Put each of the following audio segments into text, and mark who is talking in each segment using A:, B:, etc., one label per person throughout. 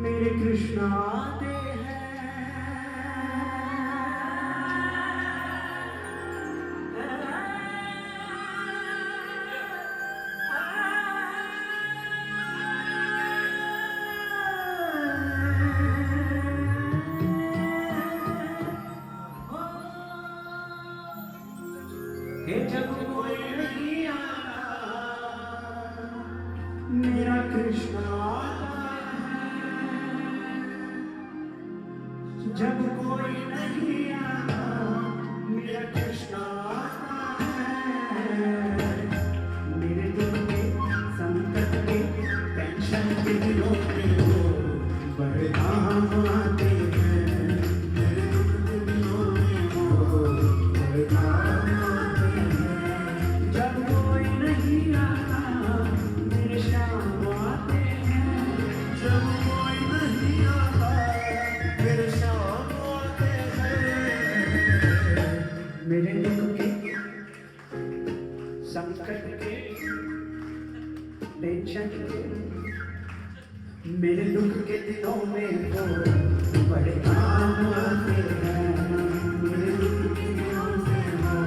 A: मेरे कृष्णा आते हैं। जब कोई नहीं आता मेरा कृष्णा आता है। जब कोई नहीं आता मेरा कृष्णा आता है। मेरे दुख के संकट के टेंशन के दिनों में वो बड़े काम आते हैं। मेरे दुख के दिनों में वो बड़े काम आते हैं। जब कोई नहीं आता मेरे श्याम आते हैं। जब कोई नहीं आता मेरे श्याम आते हैं। मेरे दुख के संकट के टेंशन के मेरे दुख के दिनों में वो बड़े काम आते हैं। मेरे दुख के दिनों में वो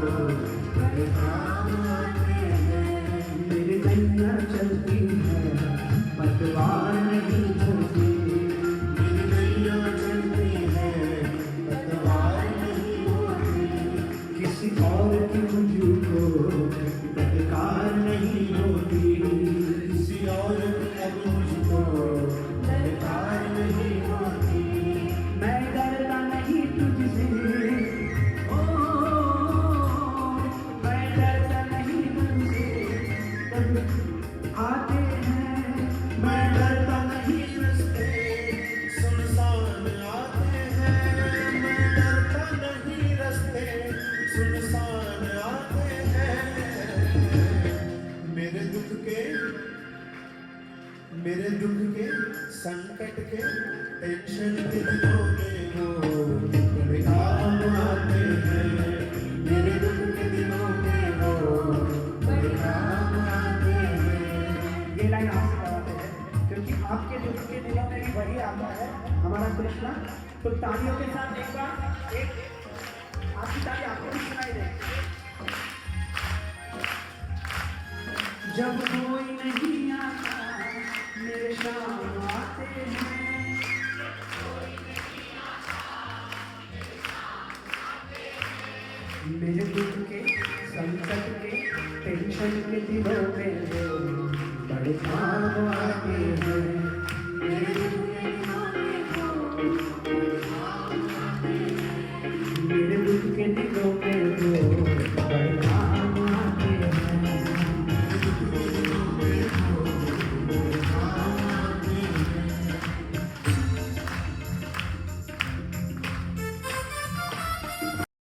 A: बड़े काम आते हैं। मेरी नैया चलती है पतवार नहीं होती। मेरी नैया चलती है पतवार नहीं होती। किसी और की मुझको दरकार नहीं होती। किसी और की मुझको दरकार नहीं होती। मैं डरता नहीं तुझसे ओ, मैं डरता नहीं तुझसे तब आते हैं। मैं डरता नहीं रस्ते सुनसान आते हैं। मैं डरता नहीं रस्ते सुनसान आते हैं। मेरे दुख के संकट के टेंशन के दिनों में वो बड़े काम आते हैं। मेरे दुख के दिनों में वो बड़े काम आते हैं। ये लाइन आपसे बताते हैं क्योंकि आपके दुख के दिनों में भी वही आता है हमारा कृष्णा। तो तालियों के साथ एक बार एक आपकी ताली आपको भी सुनाई दे। जब कोई नहीं आता मेरे श्याम आते हैं। मेरे दुख के संकट के टेंशन के दिनों में वो बड़े काम आते हैं। मेरे दुख के दिनों में वो बड़े काम आते हैं। मेरे दुख के दिनों